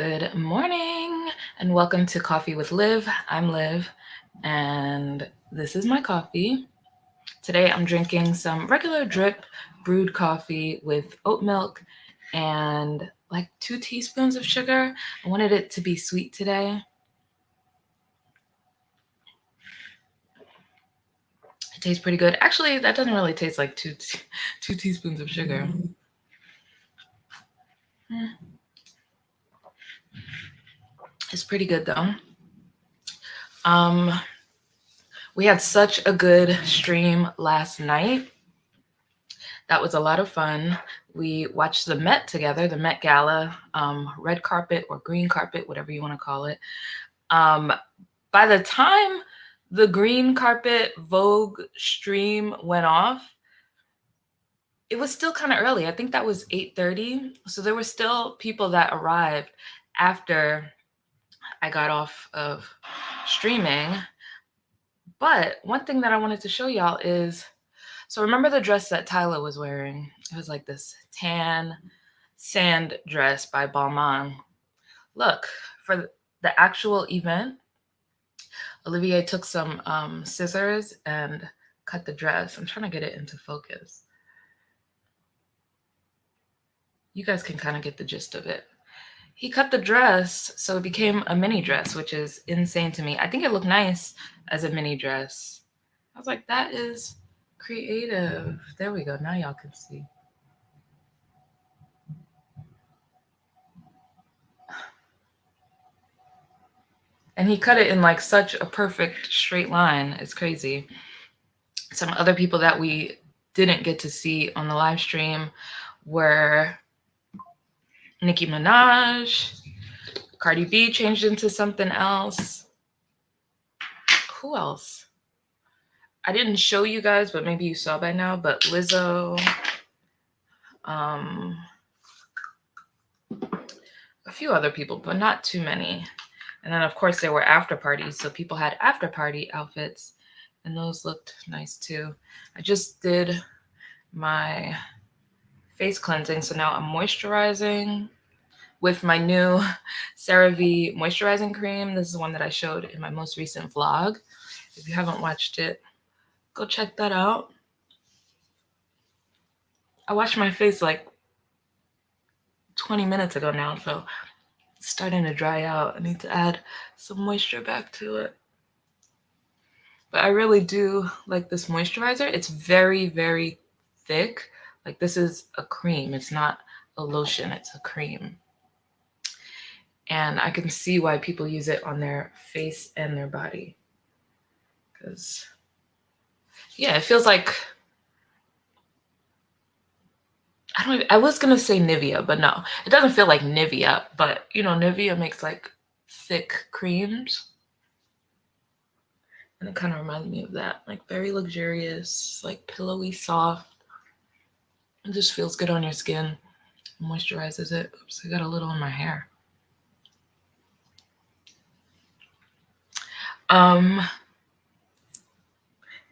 Good morning and welcome to Coffee with Liv. I'm Liv and this is my coffee. Today I'm drinking some regular drip brewed coffee with oat milk and like 2 teaspoons of sugar. I wanted it to be sweet today. It tastes pretty good. Actually, that doesn't really taste like two teaspoons of sugar. It's pretty good though. Um, we had such a good stream last night. That was a lot of fun. We watched the Met together, the Met Gala, red carpet or green carpet, whatever you want to call it. Um, by the time the green carpet Vogue stream went off, it was still kind of early. I think that was 8:30. So there were still people that arrived after I got off of streaming. But one thing that I wanted to show y'all is, so remember the dress that Tyler was wearing? It was like this tan sand dress by Balmain. Look, for the actual event, Olivier took some scissors and cut the dress. I'm trying to get it into focus. You guys can kind of get the gist of it. He cut the dress so it became a mini dress, which is insane to me. I think it looked nice as a mini dress. I was like, that is creative. There we go. Now y'all can see. And he cut it in like such a perfect straight line. It's crazy. Some other people that we didn't get to see on the live stream were Nicki Minaj, Cardi B changed into something else. Who else? I didn't show you guys, but maybe you saw by now, but Lizzo, a few other people, but not too many. And then, of course, there were after parties. So people had after party outfits, and those looked nice too. I just did my face cleansing. So now I'm moisturizing with my new CeraVe moisturizing cream. This is one that I showed in my most recent vlog. If you haven't watched it, go check that out. I washed my face like 20 minutes ago now, so it's starting to dry out. I need to add some moisture back to it. But I really do like this moisturizer. It's very, very thick. Like this is a cream. It's not a lotion, it's a cream. And I can see why people use it on their face and their body. Because, yeah, it feels like, I was going to say Nivea, but no. It doesn't feel like Nivea, but, you know, Nivea makes like thick creams. And it kind of reminds me of that. Like very luxurious, like pillowy, soft. It just feels good on your skin. Moisturizes it. Oops, I got a little in my hair.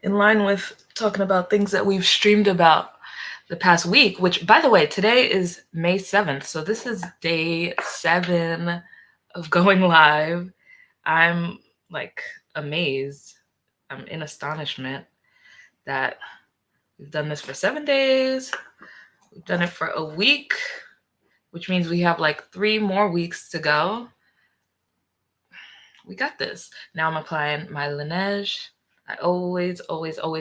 In line with talking about things that we've streamed about the past week, which, by the way, today is May 7th. So this is day 7 of going live. I'm like amazed. I'm in astonishment that we've done this for 7 days. We've done it for a week, which means we have like 3 more weeks to go. We got this. Now I'm applying my Laneige. I always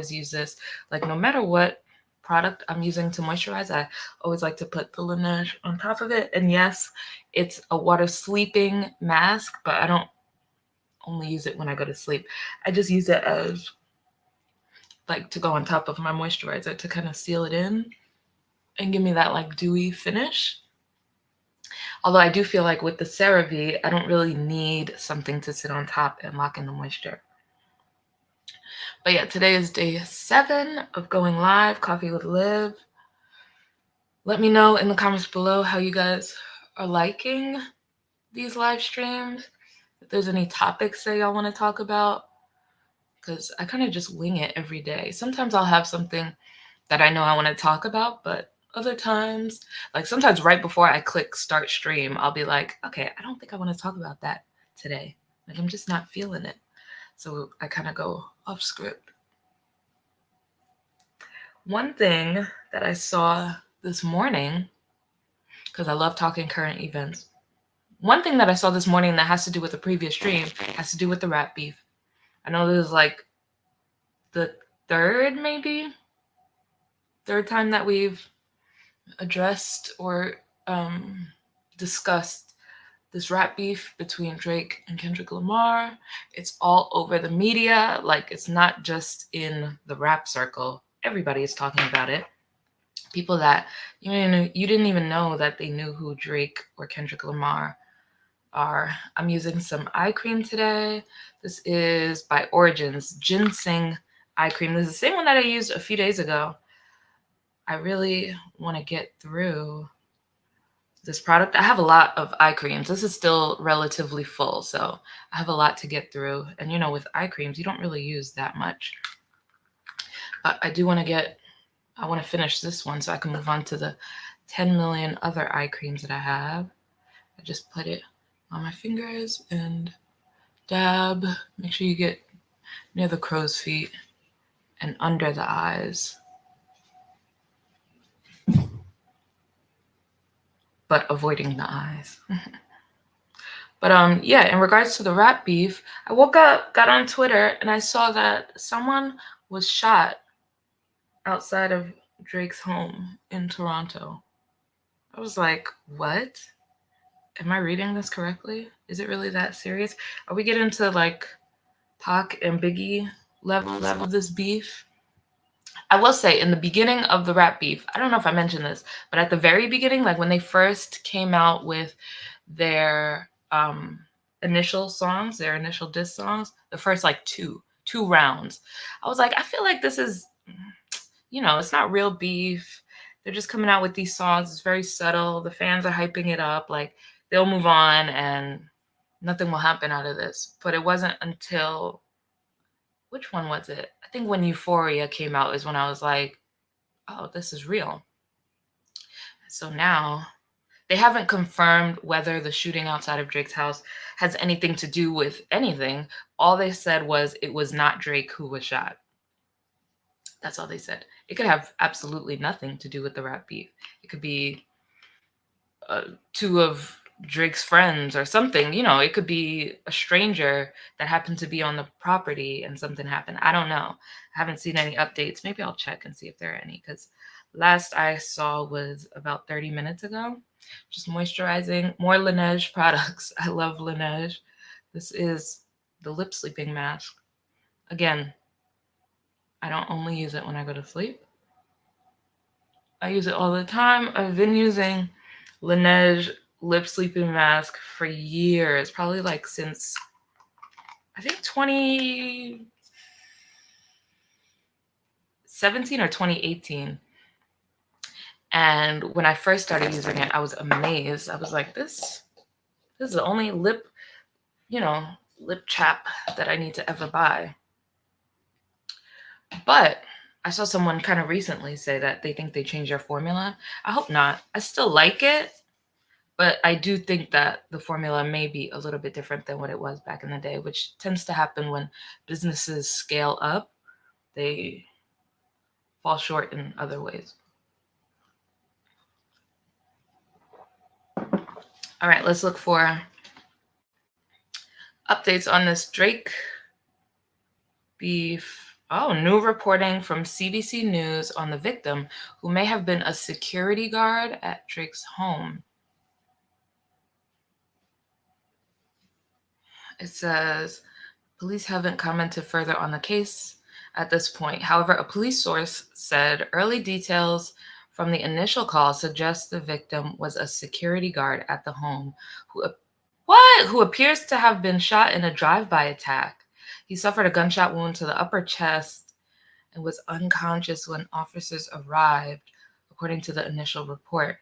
use this. Like no matter what product I'm using to moisturize, I always like to put the Laneige on top of it. And yes, it's a water sleeping mask, but I don't only use it when I go to sleep. I just use it as like to go on top of my moisturizer to kind of seal it in and give me that like dewy finish. Although I do feel like with the CeraVe, I don't really need something to sit on top and lock in the moisture. But yeah, today is day 7 of going live, Coffee with Liv. Let me know in the comments below how you guys are liking these live streams. If there's any topics that y'all want to talk about, because I kind of just wing it every day. Sometimes I'll have something that I know I want to talk about, but Other times, like sometimes right before I click start stream, I'll be like, okay, I don't think I want to talk about that today. Like I'm just not feeling it. So I kind of go off script. One thing that I saw this morning, because I love talking current events, one thing that I saw this morning that has to do with the previous stream has to do with the rat beef. I know this is like the third time that we've addressed or discussed this rat beef between Drake and Kendrick Lamar. It's all over the media. Like, it's not just in the rap circle. Everybody is talking about it. People that you didn't even know that they knew who Drake or Kendrick Lamar are. I'm using some eye cream today. This is by Origins Ginseng eye cream. This is the same one that I used a few days ago. I really want to get through this product. I have a lot of eye creams. This is still relatively full, so I have a lot to get through. And with eye creams, you don't really use that much. But I do want to finish this one so I can move on to the 10 million other eye creams that I have. I just put it on my fingers and dab. Make sure you get near the crow's feet and under the eyes. But avoiding the eyes. But yeah, in regards to the rat beef, I woke up, got on Twitter, and I saw that someone was shot outside of Drake's home in Toronto. I was like, what? Am I reading this correctly? Is it really that serious? Are we getting to like Pac and Biggie level of this beef? I will say, in the beginning of the rap beef, I don't know if I mentioned this, but at the very beginning, like when they first came out with their initial songs, their initial diss songs, the first like two rounds, I was like, I feel like this is, it's not real beef. They're just coming out with these songs. It's very subtle. The fans are hyping it up. Like they'll move on and nothing will happen out of this. But it wasn't until, which one was it? I think when Euphoria came out is when I was like, oh, this is real. So now they haven't confirmed whether the shooting outside of Drake's house has anything to do with anything. All they said was it was not Drake who was shot. That's all they said. It could have absolutely nothing to do with the rap beef. It could be two of Drake's friends or something. It could be a stranger that happened to be on the property and something happened. I don't know. I haven't seen any updates. Maybe I'll check and see if there are any, because last I saw was about 30 minutes ago. Just moisturizing. More Laneige products. I love Laneige. This is the lip sleeping mask. Again, I don't only use it when I go to sleep. I use it all the time. I've been using Laneige lip sleeping mask for years, probably like since I think 2017 or 2018. And when I first started using it, I was amazed. I was like, this is the only lip chap that I need to ever buy. But I saw someone kind of recently say that they think they changed their formula. I hope not. I still like it, but I do think that the formula may be a little bit different than what it was back in the day, which tends to happen when businesses scale up. They fall short in other ways. All right, let's look for updates on this Drake beef. Oh, new reporting from CBC News on the victim who may have been a security guard at Drake's home. It says police haven't commented further on the case at this point. However, a police source said early details from the initial call suggest the victim was a security guard at the home who appears to have been shot in a drive-by attack. He suffered a gunshot wound to the upper chest and was unconscious when officers arrived, according to the initial report.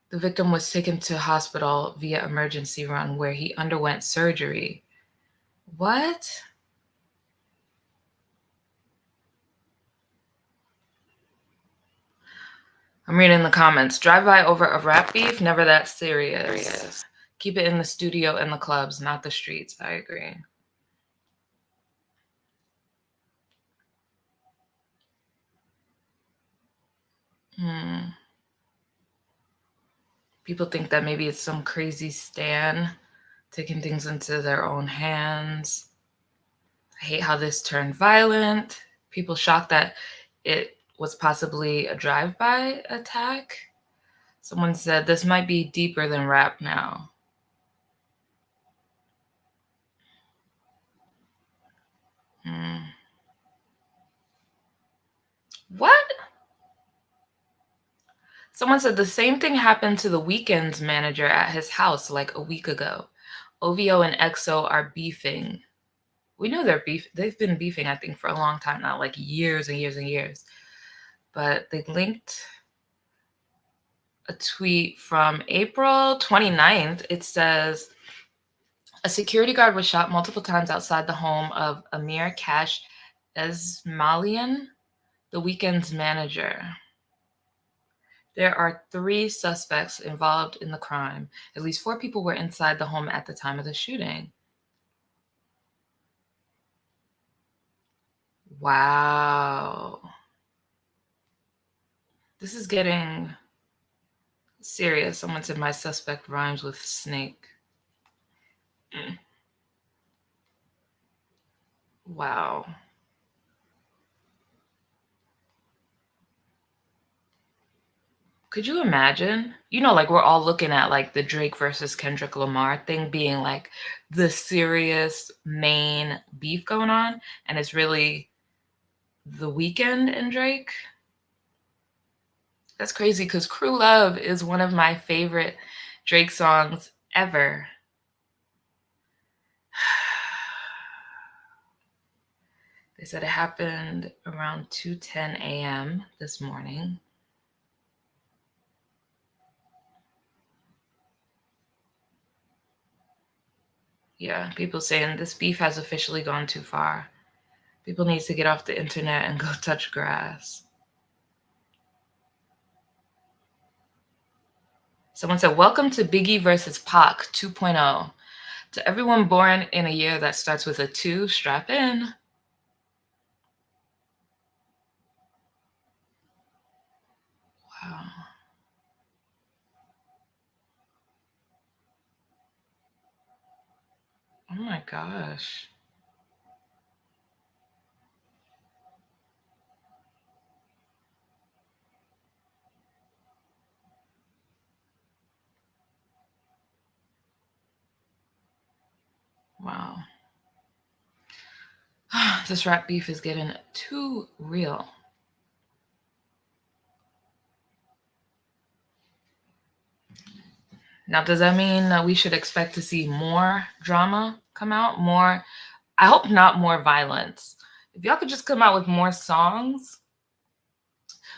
The victim was taken to hospital via emergency run where he underwent surgery. What? I'm reading the comments. Drive-by over a rap beef, never that serious. Keep it in the studio and the clubs, not the streets. I agree. People think that maybe it's some crazy stan taking things into their own hands. I hate how this turned violent. People shocked that it was possibly a drive-by attack. Someone said this might be deeper than rap now. What? Someone said the same thing happened to the Weeknd's manager at his house like a week ago. OVO and EXO are beefing. We know they've been beefing, I think, for a long time now, like years and years and years. But they linked a tweet from April 29th. It says, a security guard was shot multiple times outside the home of Amir Kash Esmailian, the Weeknd's manager. There are 3 suspects involved in the crime. At least 4 people were inside the home at the time of the shooting. Wow. This is getting serious. Someone said my suspect rhymes with snake. Wow. Could you imagine? Like we're all looking at like the Drake versus Kendrick Lamar thing being like the serious main beef going on, and it's really The Weeknd and Drake. That's crazy because Crew Love is one of my favorite Drake songs ever. They said it happened around 2:10 a.m. this morning. Yeah, people saying this beef has officially gone too far. People need to get off the internet and go touch grass. Someone said, welcome to Biggie versus Pac 2.0. To everyone born in a year that starts with a 2, strap in. Wow. Oh my gosh. Wow. This rap beef is getting too real. Now, does that mean that we should expect to see more drama come out? More, I hope not more violence. If y'all could just come out with more songs.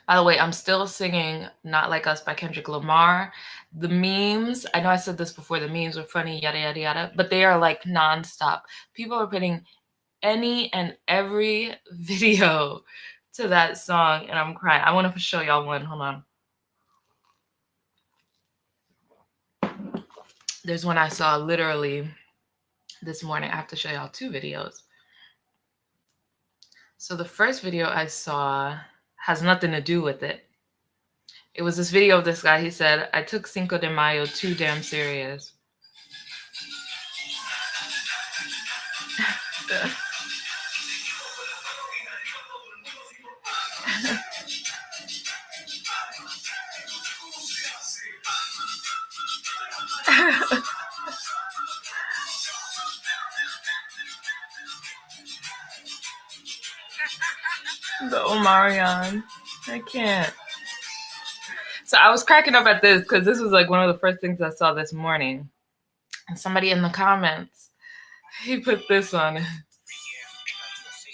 By the way, I'm still singing Not Like Us by Kendrick Lamar. The memes, I know I said this before, the memes were funny, yada, yada, yada, but they are like nonstop. People are putting any and every video to that song, and I'm crying. I want to show y'all one. Hold on. There's one I saw literally this morning. I have to show y'all 2 videos. So the first video I saw has nothing to do with it. It was this video of this guy. He said, I took Cinco de Mayo too damn serious. The Omarion. I can't. So I was cracking up at this because this was like one of the first things I saw this morning. And somebody in the comments, he put this on it.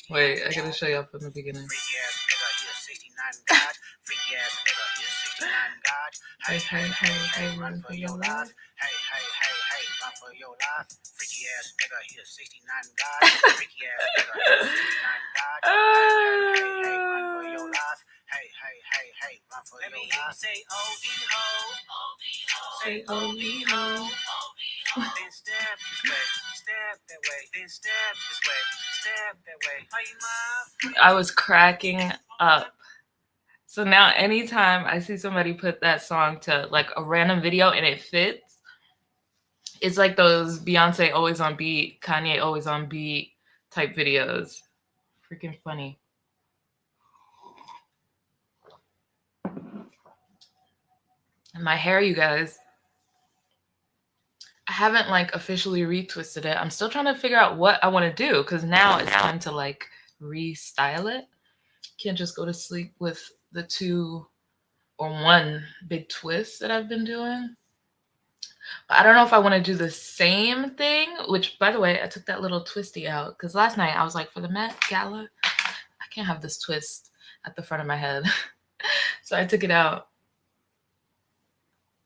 Wait, I gotta show y'all from the beginning. Hey, run for your life. for your life. Freaky ass nigga, he a 69 God. Freaky ass nigga, he a 69 God. Hey, run for your life. Hey, run for your life. Let me hear you say OD ho. Say OD ho. Then step this way, step that way, then step this way, step that way. Are you mine? I was cracking up. So now anytime I see somebody put that song to like a random video and it fits, it's like those Beyonce always on beat, Kanye always on beat type videos. Freaking funny. And my hair, you guys, I haven't like officially retwisted it. I'm still trying to figure out what I want to do because now it's time to like restyle it. Can't just go to sleep with the two or one big twist that I've been doing. But I don't know if I want to do the same thing, which by the way, I took that little twisty out because last night I was like, for the Met Gala, I can't have this twist at the front of my head. So I took it out.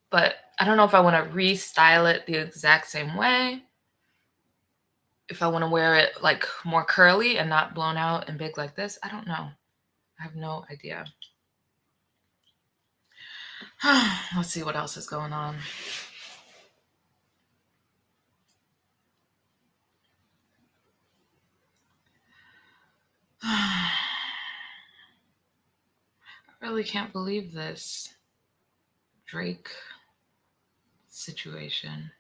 But I don't know if I want to restyle it the exact same way. If I want to wear it like more curly and not blown out and big like this, I don't know. I have no idea. Let's see what else is going on. I really can't believe this Drake situation.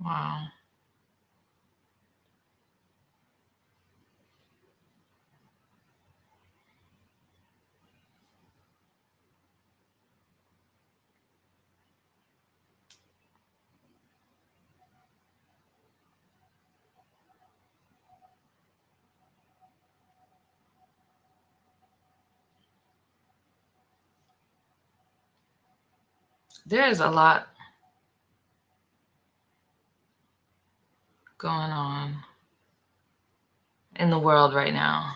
Wow. There is a lot going on in the world right now.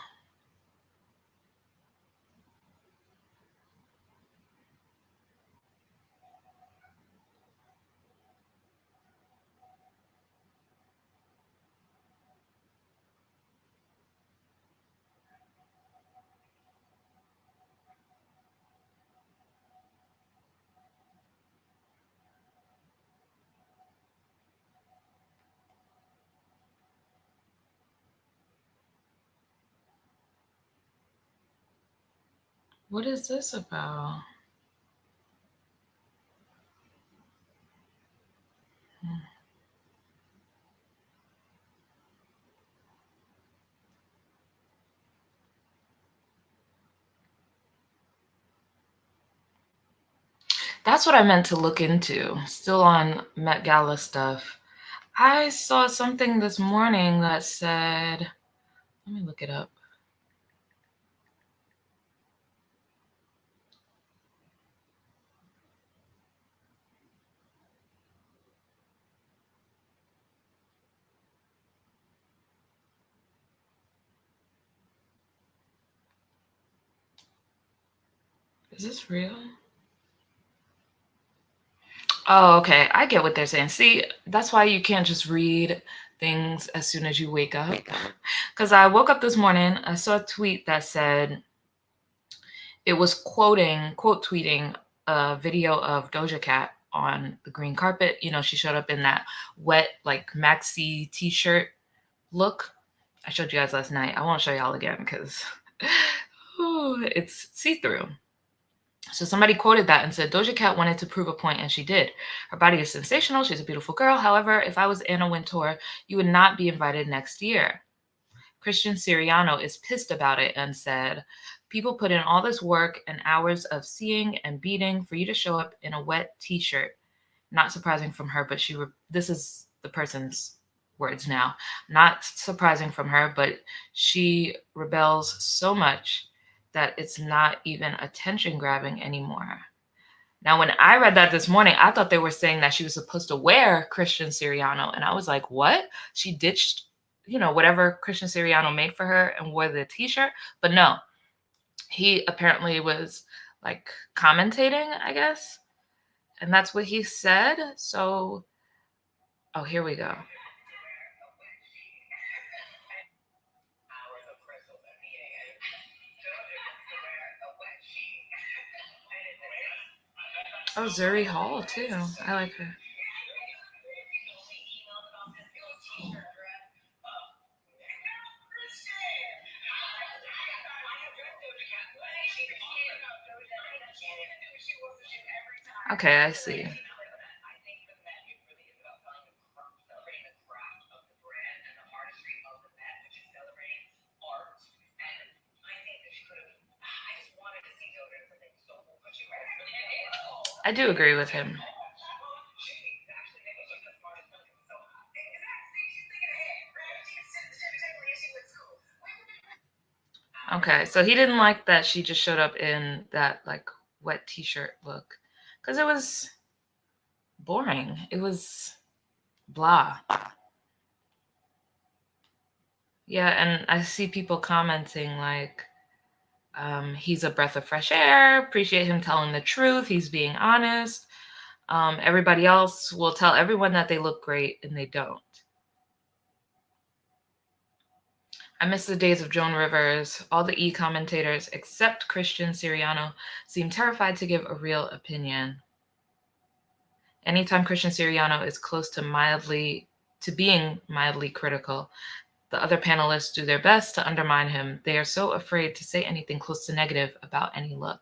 What is this about? That's what I meant to look into. Still on Met Gala stuff. I saw something this morning that said, let me look it up. Is this real? Oh, okay. I get what they're saying. See, that's why you can't just read things as soon as you wake up. Because I woke up this morning, I saw a tweet that said it was quote tweeting a video of Doja Cat on the green carpet. You know, she showed up in that wet, like maxi t shirt look. I showed you guys last night. I won't show y'all again because Ooh, it's see-through. So somebody quoted that and said, Doja Cat wanted to prove a point, and she did. Her body is sensational. She's a beautiful girl. However, if I was Anna Wintour, you would not be invited next year. Christian Siriano is pissed about it and said, people put in all this work and hours of seeing and beating for you to show up in a wet t-shirt. Not surprising from her, but this is the person's words now. Not surprising from her, but she rebels so much that it's not even attention grabbing anymore. Now, when I read that this morning, I thought they were saying that she was supposed to wear Christian Siriano. And I was like, what? She ditched, whatever Christian Siriano made for her and wore the t-shirt. But no, he apparently was like commentating, I guess. And that's what he said. So, oh, here we go. Oh, Zuri Hall, too. I like her. Okay, I see. I do agree with him. Okay, so he didn't like that she just showed up in that like wet t-shirt look because it was boring. It was blah. Yeah, and I see people commenting like, he's a breath of fresh air. Appreciate him telling the truth. He's being honest. Everybody else will tell everyone that they look great and they don't. I miss the days of Joan Rivers. All the commentators, except Christian Siriano, seem terrified to give a real opinion. Anytime Christian Siriano is close to being mildly critical, the other panelists do their best to undermine him. They are so afraid to say anything close to negative about any look.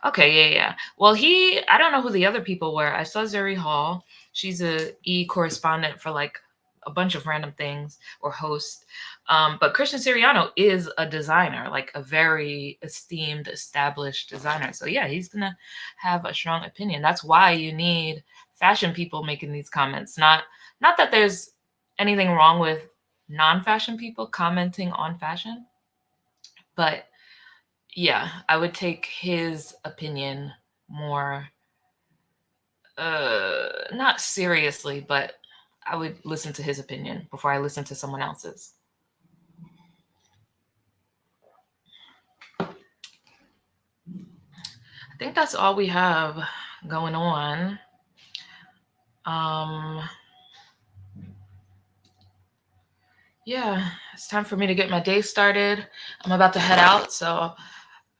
Okay, yeah. Well, I don't know who the other people were. I saw Zuri Hall. She's a correspondent for like a bunch of random things or host. But Christian Siriano is a designer, like a very esteemed, established designer. So yeah, he's gonna have a strong opinion. That's why you need fashion people making these comments. Not that there's anything wrong with non-fashion people commenting on fashion, but yeah, I would take his opinion more not seriously, but I would listen to his opinion before I listen to someone else's. I think that's all we have going on. Yeah, it's time for me to get my day started. I'm about to head out, so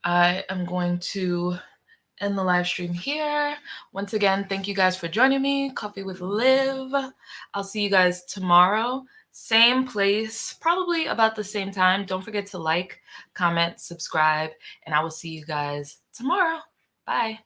I am going to end the live stream here. Once again, thank you guys for joining me. Coffee with Liv. I'll see you guys tomorrow. Same place, probably about the same time. Don't forget to like, comment, subscribe, and I will see you guys tomorrow. Bye.